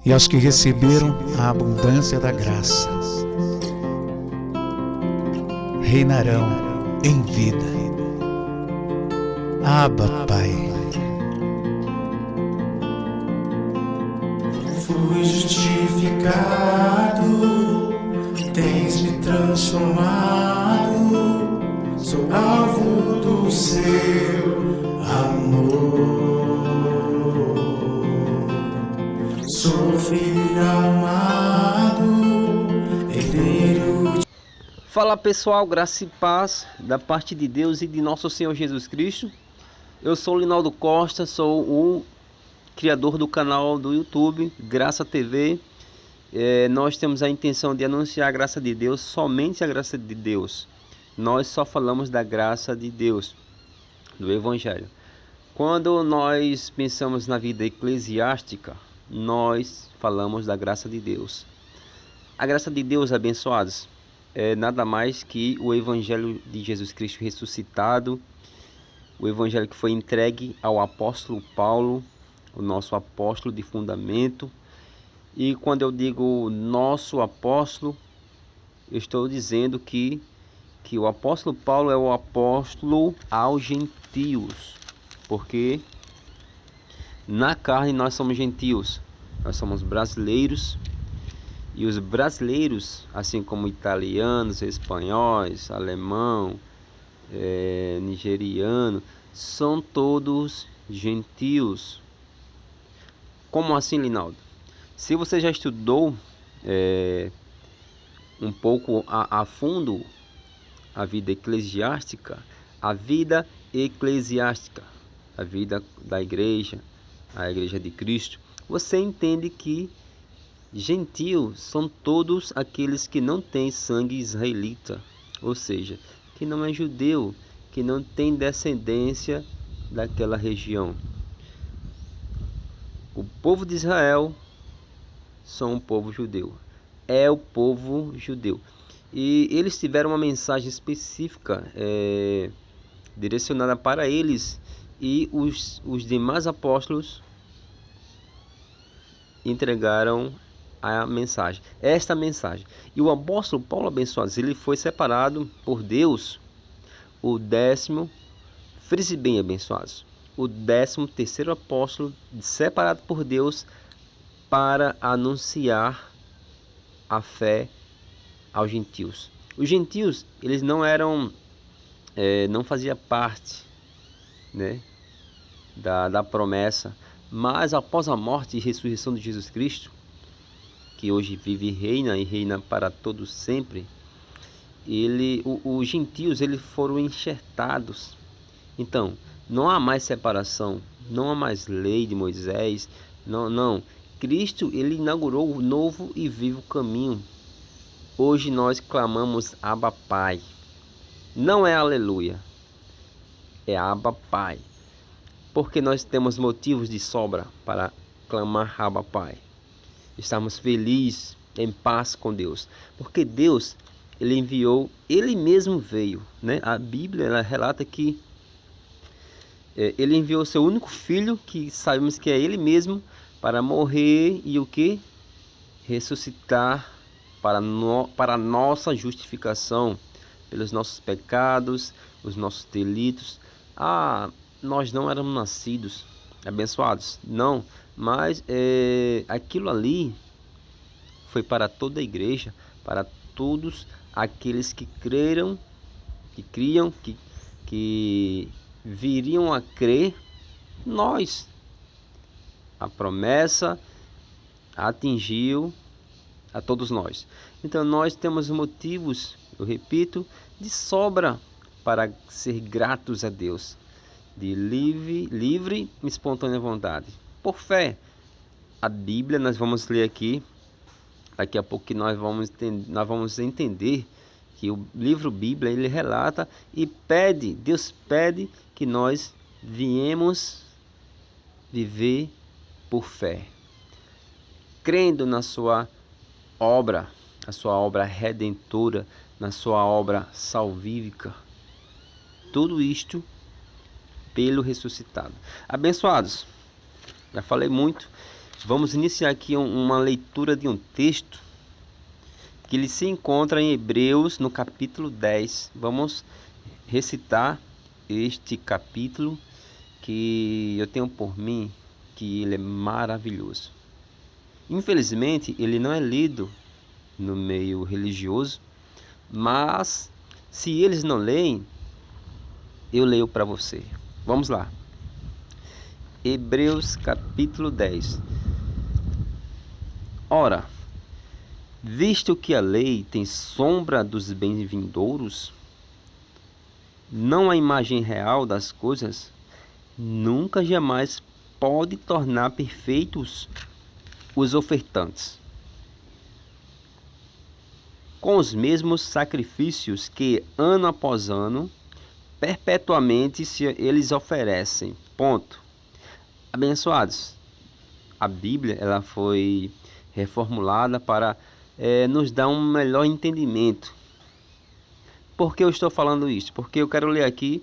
e aos que receberam a abundância da graça reinarão em vida. Abba, Pai. Fui justificado, tens me transformado, sou alvo do seu amor, sou filho amado, herdeiro. Fala pessoal, graça e paz da parte de Deus e de nosso Senhor Jesus Cristo. Eu sou Linaldo Costa, sou o criador do canal do YouTube Graça TV. Nós temos a intenção de anunciar a graça de Deus, somente a graça de Deus. Nós só falamos da graça de Deus, do Evangelho. Quando nós pensamos na vida eclesiástica, nós falamos da graça de Deus. A graça de Deus, abençoados, é nada mais que o Evangelho de Jesus Cristo ressuscitado, o Evangelho que foi entregue ao apóstolo Paulo, o nosso apóstolo de fundamento. E quando eu digo nosso apóstolo, eu estou dizendo que o apóstolo Paulo é o apóstolo aos gentios, porque na carne nós somos gentios, nós somos brasileiros, e os brasileiros, assim como italianos, espanhóis, alemão, nigeriano, são todos gentios. Como assim, Linaldo? Se você já estudou um pouco a fundo a vida eclesiástica, a vida da igreja, a igreja de Cristo, você entende que gentios são todos aqueles que não têm sangue israelita, ou seja, que não é judeu, que não tem descendência daquela região. O povo de Israel são um povo judeu, é o povo judeu. E eles tiveram uma mensagem específica direcionada para eles, e os demais apóstolos entregaram a mensagem, esta mensagem. E o apóstolo Paulo, abençoados, ele foi separado por Deus, o 10º, frise bem, abençoados, o 13º apóstolo, separado por Deus para anunciar a fé aos gentios. Os gentios, eles não eram, não faziam parte, né, da promessa, mas após a morte e ressurreição de Jesus Cristo, que hoje vive e reina para todos sempre, os gentios eles foram enxertados. Então, não há mais separação, não há mais lei de Moisés, não. Cristo, ele inaugurou o novo e vivo caminho. Hoje nós clamamos Abba, Pai. Não é aleluia, é Abba, Pai. Porque nós temos motivos de sobra para clamar Abba, Pai. Estamos felizes, em paz com Deus, porque Deus, ele enviou, ele mesmo veio, né? A Bíblia, ela relata que ele enviou seu único filho, que sabemos que é ele mesmo, para morrer e o que? Ressuscitar para a nossa justificação, pelos nossos pecados, os nossos delitos. Nós não éramos nascidos abençoados, não, mas aquilo ali foi para toda a igreja, para todos aqueles que creram, que criam, que viriam a crer. Nós, a promessa atingiu a todos nós. Então nós temos motivos, eu repito, de sobra para ser gratos a Deus, de livre e espontânea vontade, por fé. A Bíblia, nós vamos ler aqui, daqui a pouco, que nós vamos entender que o livro Bíblia, ele relata e pede, Deus pede que nós viemos viver por fé, crendo na sua obra, a sua obra redentora, na sua obra salvífica. Tudo isto pelo ressuscitado. Abençoados, já falei muito, Vamos iniciar aqui uma leitura de um texto que ele se encontra em Hebreus, no capítulo 10. Vamos recitar este capítulo que eu tenho por mim que ele é maravilhoso. Infelizmente, ele não é lido no meio religioso, mas se eles não leem, eu leio para você. Vamos lá. Hebreus capítulo 10. Ora, visto que a lei tem sombra dos bens vindouros, não a imagem real das coisas, nunca jamais pode tornar perfeitos os ofertantes, com os mesmos sacrifícios que, ano após ano, perpetuamente eles oferecem. Ponto. Abençoados, a Bíblia ela foi reformulada para nos dar um melhor entendimento. Por que eu estou falando isso? Porque eu quero ler aqui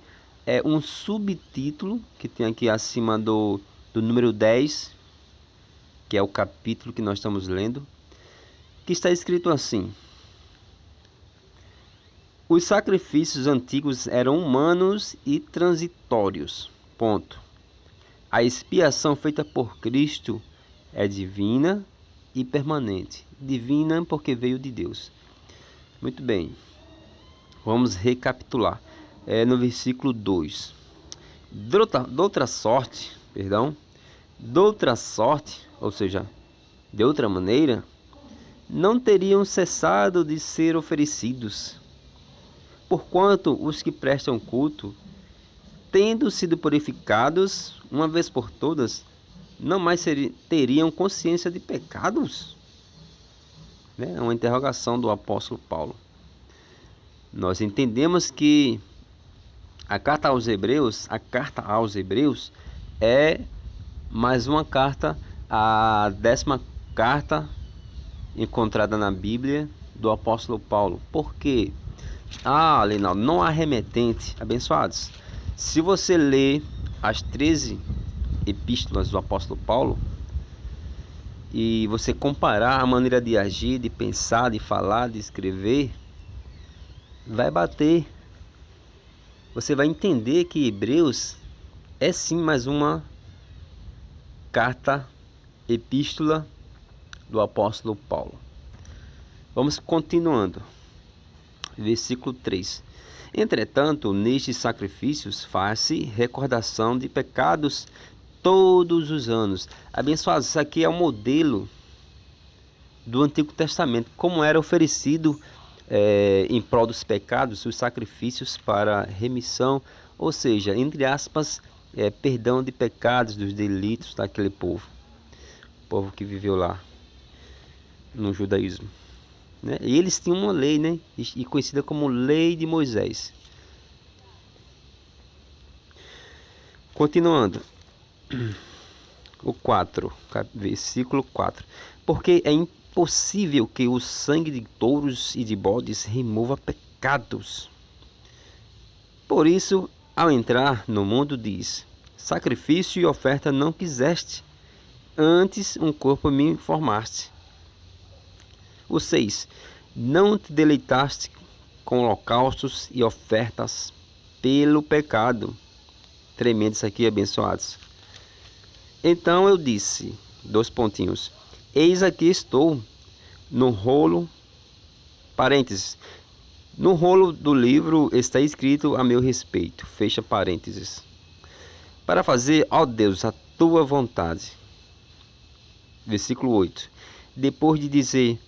um subtítulo que tem aqui acima do número 10, que é o capítulo que nós estamos lendo, que está escrito assim: os sacrifícios antigos eram humanos e transitórios. Ponto. A expiação feita por Cristo é divina e permanente. Divina porque veio de Deus. Muito bem. Vamos recapitular. No versículo 2. De outra sorte, ou seja, de outra maneira, não teriam cessado de ser oferecidos, porquanto os que prestam culto, tendo sido purificados uma vez por todas, não mais teriam consciência de pecados? É uma interrogação do apóstolo Paulo. Nós entendemos que a carta aos Hebreus é mais uma carta, a 10ª carta encontrada na Bíblia do apóstolo Paulo. Por quê? Leinaldo, não há remetente. Abençoados, se você ler as 13 epístolas do apóstolo Paulo e você comparar a maneira de agir, de pensar, de falar, de escrever, vai bater. Você vai entender que Hebreus é sim mais uma carta, epístola do apóstolo Paulo. Vamos continuando. Versículo 3. Entretanto, nestes sacrifícios faz-se recordação de pecados todos os anos. Abençoados, isso aqui é o modelo do Antigo Testamento, como era oferecido em prol dos pecados, os sacrifícios para remissão, ou seja, entre aspas, perdão de pecados, dos delitos daquele povo que viveu lá no judaísmo. E eles tinham uma lei, e conhecida como Lei de Moisés. Continuando, o 4, versículo 4. Porque é impossível que o sangue de touros e de bodes remova pecados. Por isso, ao entrar no mundo, diz: sacrifício e oferta não quiseste, antes um corpo me formaste. O 6. Não te deleitaste com holocaustos e ofertas pelo pecado. Tremendo isso aqui, abençoados. Então eu disse, 2 pontinhos, eis aqui estou, no rolo, parênteses, no rolo do livro está escrito a meu respeito, fecha parênteses, para fazer, ó Deus, a tua vontade. Versículo 8. Depois de dizer,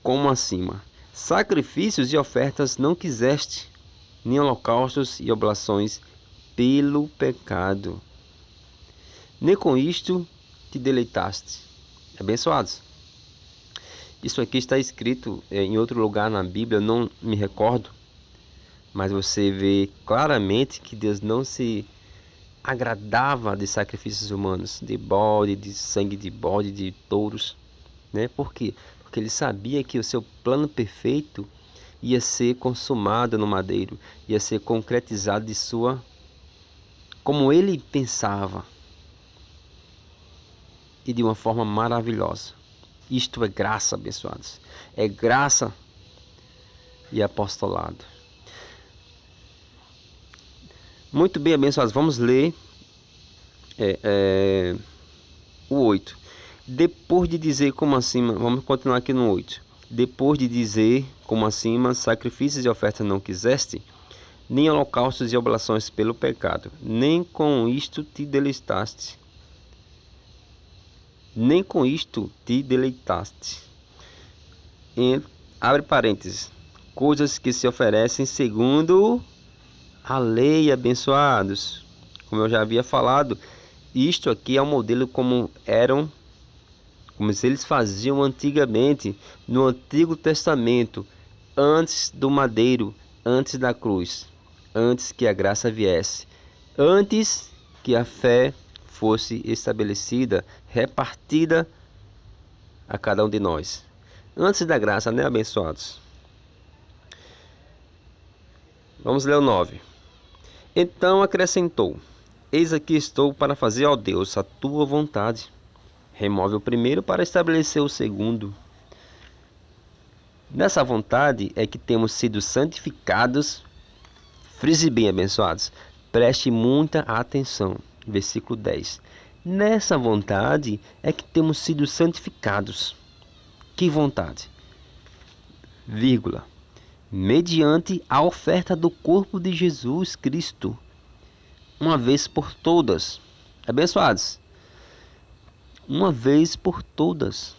como acima, sacrifícios e ofertas não quiseste, nem holocaustos e oblações pelo pecado, nem com isto te deleitaste. Abençoados. Isso aqui está escrito em outro lugar na Bíblia, eu não me recordo, mas você vê claramente que Deus não se agradava de sacrifícios humanos, de bode, de sangue de bode, de touros, Por quê? Porque ele sabia que o seu plano perfeito ia ser consumado no madeiro, ia ser concretizado como ele pensava. e de uma forma maravilhosa. Isto é graça, abençoados. É graça e apostolado. Muito bem, abençoados. Vamos ler o 8. Depois de dizer como acima, vamos continuar aqui no 8. Depois de dizer como acima, sacrifícios e ofertas não quiseste, nem holocaustos e oblações pelo pecado, nem com isto te deleitaste. Nem com isto te deleitaste. Abre parênteses. Coisas que se oferecem segundo a lei, abençoados. Como eu já havia falado, isto aqui é um modelo como eles faziam antigamente, no Antigo Testamento, antes do madeiro, antes da cruz, antes que a graça viesse, antes que a fé fosse estabelecida, repartida a cada um de nós. Antes da graça, né, abençoados? Vamos ler o 9. Então acrescentou: eis aqui estou para fazer, ó Deus, a tua vontade. Remove o primeiro para estabelecer o segundo. Nessa vontade é que temos sido santificados. Frise bem, abençoados. Preste muita atenção. Versículo 10. Nessa vontade é que temos sido santificados. Que vontade? Vírgula. Mediante a oferta do corpo de Jesus Cristo, uma vez por todas. Abençoados. Uma vez por todas.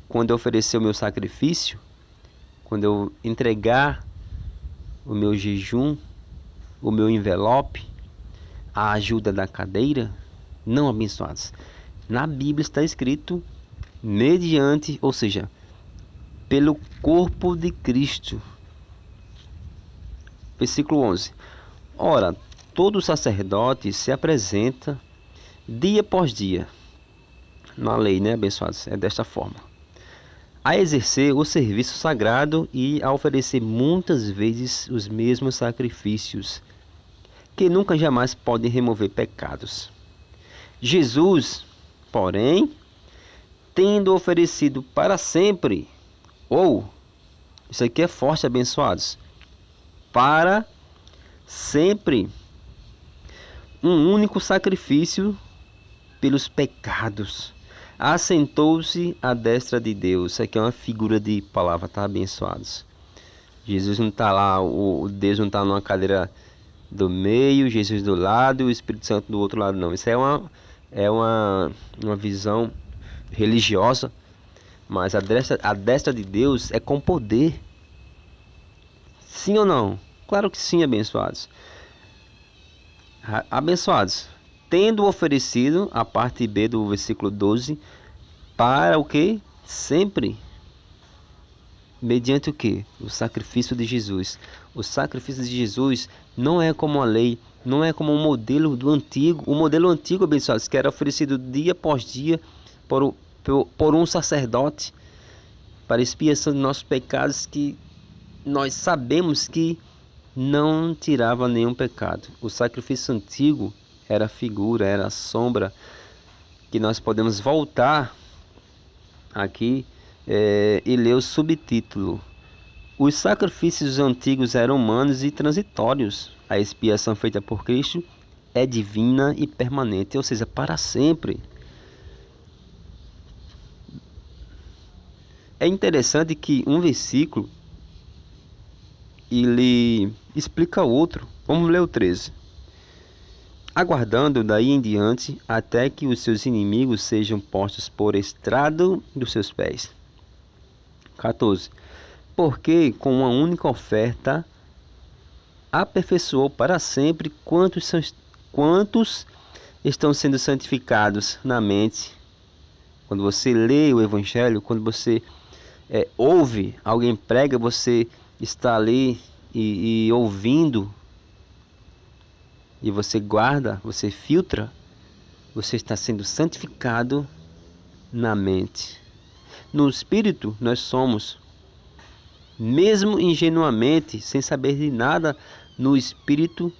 Quando eu oferecer o meu sacrifício, quando eu entregar o meu jejum, o meu envelope, a ajuda da cadeira. Não, abençoados. Na Bíblia está escrito mediante, ou seja, pelo corpo de Cristo. Versículo 11. Ora, todo sacerdote se apresenta dia após dia, na lei, né, abençoados? É desta forma, a exercer o serviço sagrado e a oferecer muitas vezes os mesmos sacrifícios, que nunca jamais podem remover pecados. Jesus, porém, tendo oferecido para sempre, isso aqui é forte, abençoados, para sempre, um único sacrifício pelos pecados, assentou-se à destra de Deus. Isso aqui é uma figura de palavra, tá, abençoados? Jesus não está lá, o Deus não está numa cadeira do meio, Jesus do lado e o Espírito Santo do outro lado, não. Isso é uma visão religiosa, mas a destra de Deus é com poder. Sim ou não? Claro que sim, abençoados. Abençoados, tendo oferecido, a parte B do versículo 12, para o que? Sempre. Mediante o que? O sacrifício de Jesus. O sacrifício de Jesus não é como a lei, não é como o modelo do antigo. O modelo antigo, abençoados, que era oferecido dia após dia por um sacerdote para expiação de nossos pecados, que nós sabemos que não tirava nenhum pecado. O sacrifício antigo era figura, era sombra, que nós podemos voltar aqui e ler o subtítulo. Os sacrifícios antigos eram humanos e transitórios. A expiação feita por Cristo é divina e permanente, ou seja, para sempre. É interessante que um versículo ele explica outro. Vamos ler o 13. Aguardando daí em diante até que os seus inimigos sejam postos por estrado dos seus pés. 14. Porque com uma única oferta aperfeiçoou para sempre quantos estão sendo santificados na mente. Quando você lê o Evangelho, quando você ouve alguém prega, você está ali e ouvindo, e você guarda, você filtra, você está sendo santificado na mente. No espírito nós somos, mesmo ingenuamente, sem saber de nada, no espírito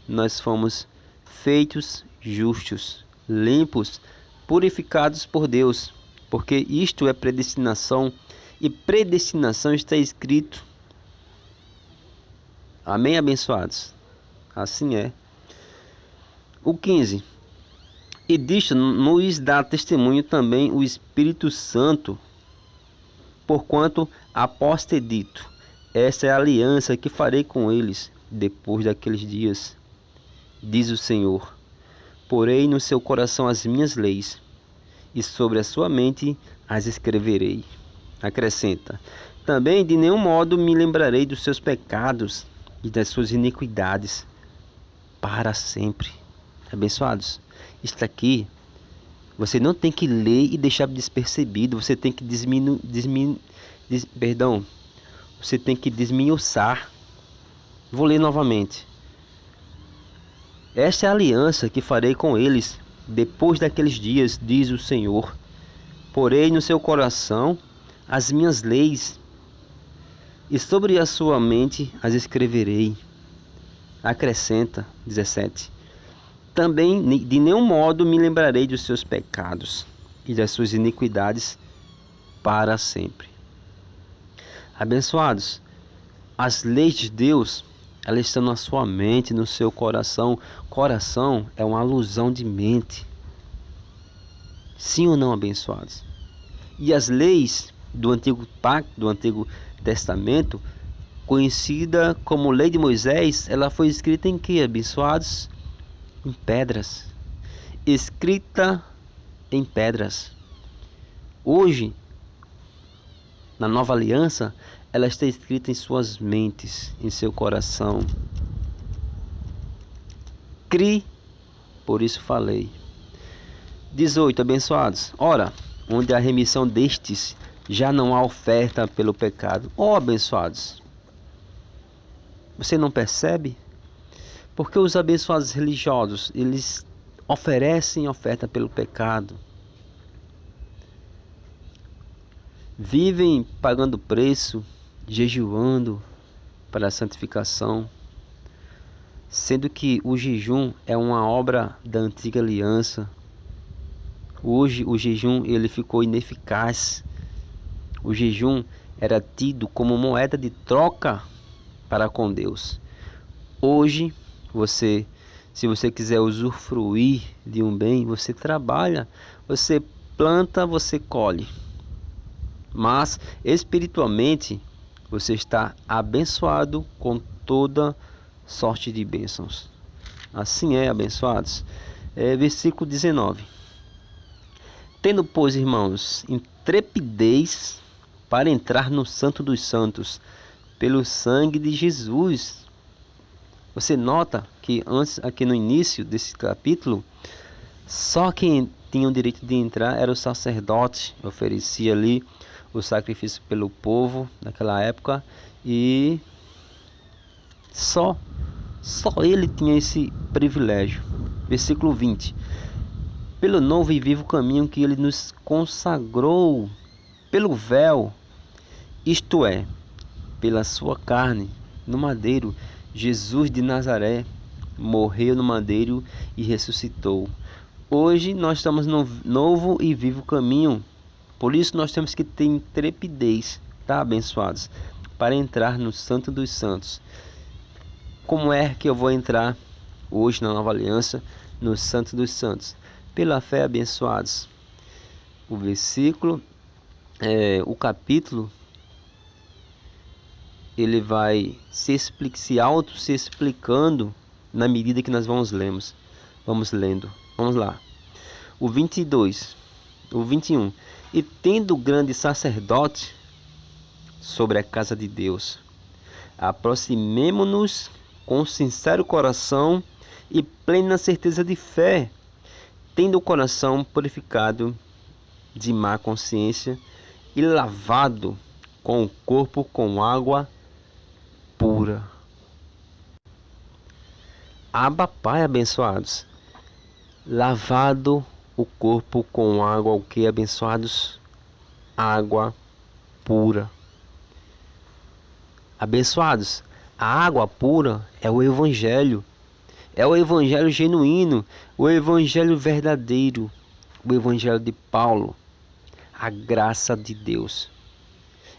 nós fomos feitos justos, limpos, purificados por Deus, porque isto é predestinação, e predestinação está escrito. Amém, abençoados? Assim é. O 15. E disto nos dá testemunho também o Espírito Santo, porquanto após ter dito, essa é a aliança que farei com eles depois daqueles dias, diz o Senhor. Porei no seu coração as minhas leis, e sobre a sua mente as escreverei. Acrescenta, também de nenhum modo me lembrarei dos seus pecados e das suas iniquidades para sempre. Abençoados, isto aqui você não tem que ler e deixar despercebido, você tem que você tem que desmiuçar. Vou ler novamente. Esta é a aliança que farei com eles depois daqueles dias, diz o Senhor. Porei no seu coração as minhas leis, e sobre a sua mente as escreverei. Acrescenta, 17. Também de nenhum modo me lembrarei dos seus pecados e das suas iniquidades para sempre. Abençoados, as leis de Deus, elas estão na sua mente, no seu coração. Coração é uma alusão de mente. Sim ou não, abençoados? E as leis do Antigo Pacto, do Antigo Testamento, conhecida como Lei de Moisés, ela foi escrita em que, abençoados? Em pedras. Escrita em pedras. Hoje, na Nova Aliança, ela está escrita em suas mentes, em seu coração. Cri, por isso falei. 18, abençoados. Ora, onde há remissão destes, já não há oferta pelo pecado. Ó, abençoados, você não percebe? Porque os abençoados religiosos, eles oferecem oferta pelo pecado. Vivem pagando preço, jejuando para a santificação, sendo que o jejum é uma obra da antiga aliança. Hoje o jejum ele ficou ineficaz. O jejum era tido como moeda de troca para com Deus. Hoje se você quiser usufruir de um bem, você trabalha, você planta, você colhe. Mas espiritualmente você está abençoado com toda sorte de bênçãos. Assim é, abençoados. Versículo 19. Tendo, pois, irmãos, intrepidez para entrar no Santo dos Santos, pelo sangue de Jesus. Você nota que antes, aqui no início desse capítulo, só quem tinha o direito de entrar era o sacerdote, oferecia ali o sacrifício pelo povo naquela época, e só ele tinha esse privilégio. Versículo 20. Pelo novo e vivo caminho que ele nos consagrou, pelo véu, isto é, pela sua carne, no madeiro, Jesus de Nazaré morreu no madeiro e ressuscitou. Hoje nós estamos no novo e vivo caminho. Por isso nós temos que ter intrepidez, tá, abençoados? Para entrar no Santo dos Santos. Como é que eu vou entrar hoje na Nova Aliança no Santo dos Santos? Pela fé, abençoados. O versículo, o capítulo, ele vai se explicando na medida que nós vamos lendo. Vamos lá. O 22, o 21. E tendo grande sacerdote sobre a casa de Deus, aproximemo-nos com sincero coração e plena certeza de fé, tendo o coração purificado de má consciência e lavado com o corpo com água pura. Abba, Pai, abençoados. Lavado o corpo com água, o que, abençoados? Água pura. Abençoados, a água pura é o Evangelho. É o evangelho genuíno, o evangelho verdadeiro, o evangelho de Paulo, a graça de Deus.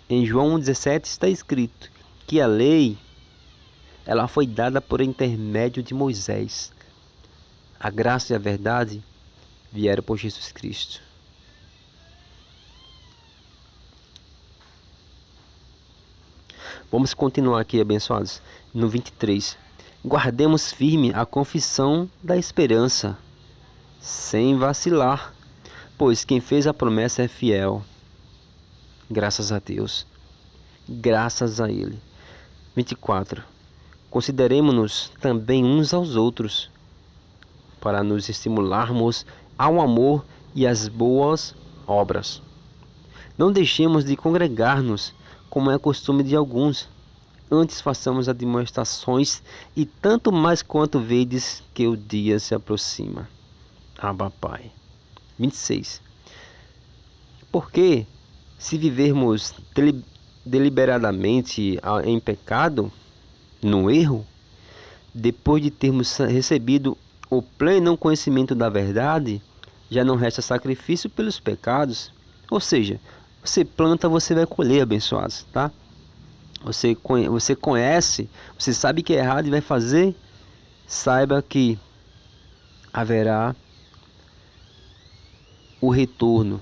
Em João 1,17 está escrito que a lei ela foi dada por intermédio de Moisés. A graça e a verdade vieram por Jesus Cristo. Vamos continuar aqui, abençoados. No 23. Guardemos firme a confissão da esperança, sem vacilar, pois quem fez a promessa é fiel. Graças a Deus. Graças a Ele. 24. Consideremos-nos também uns aos outros, para nos estimularmos ao amor e às boas obras. Não deixemos de congregar-nos, como é costume de alguns. Antes façamos admoestações, e tanto mais quanto vedes que o dia se aproxima. Abba, Pai. 26. Porque, se vivermos deliberadamente em pecado, no erro, depois de termos recebido o pleno conhecimento da verdade, já não resta sacrifício pelos pecados. Ou seja, você planta, você vai colher, abençoados, tá? Você conhece, você sabe que é errado e vai fazer, saiba que haverá o retorno,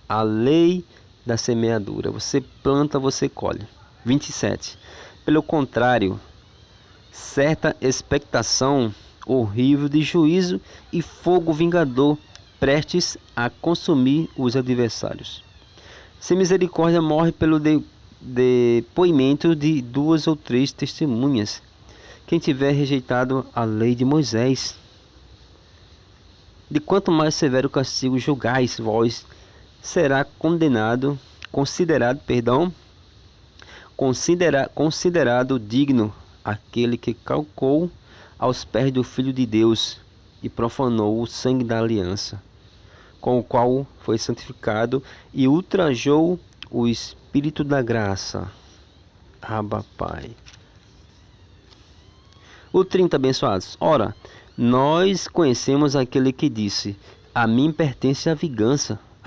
a lei da semeadura. Você planta, você colhe. 27. Pelo contrário, certa expectação horrível de juízo e fogo vingador prestes a consumir os adversários. Sem misericórdia morre pelo depoimento de 2 ou 3 testemunhas. Quem tiver rejeitado a lei de Moisés, de quanto mais severo castigo julgais vós, será considerado digno aquele que calcou aos pés do Filho de Deus e profanou o sangue da aliança, com o qual foi santificado, e ultrajou o Espírito da graça. Abba, Pai. O 30, abençoados. Ora, nós conhecemos aquele que disse: a mim pertence a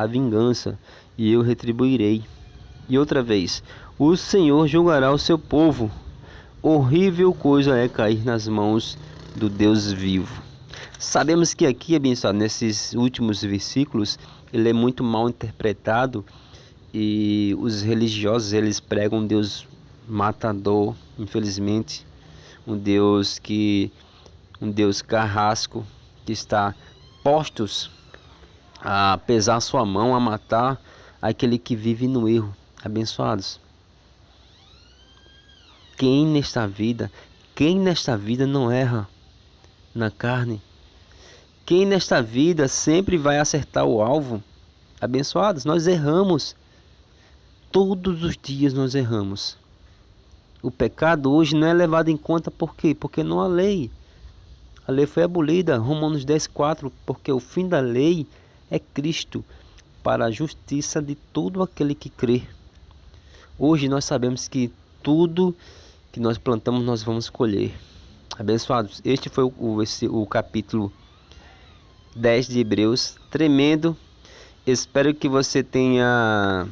vingança, e eu retribuirei. E outra vez, o Senhor julgará o seu povo. Horrível coisa é cair nas mãos do Deus vivo. Sabemos que aqui, abençoado, nesses últimos versículos, ele é muito mal interpretado, e os religiosos eles pregam um Deus matador, infelizmente, um Deus carrasco, que está postos a pesar sua mão, a matar aquele que vive no erro. Abençoados, quem nesta vida não erra na carne? Quem nesta vida sempre vai acertar o alvo? Abençoados, nós erramos. Todos os dias nós erramos. O pecado hoje não é levado em conta, por quê? Porque não há lei. A lei foi abolida, Romanos 10,4, porque o fim da lei é Cristo, para a justiça de todo aquele que crê. Hoje nós sabemos que tudo que nós plantamos nós vamos colher. Abençoados, este foi o capítulo 10 de Hebreus, tremendo. Espero que você tenha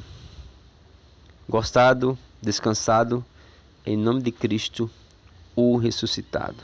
gostado, descansado, em nome de Cristo, o ressuscitado.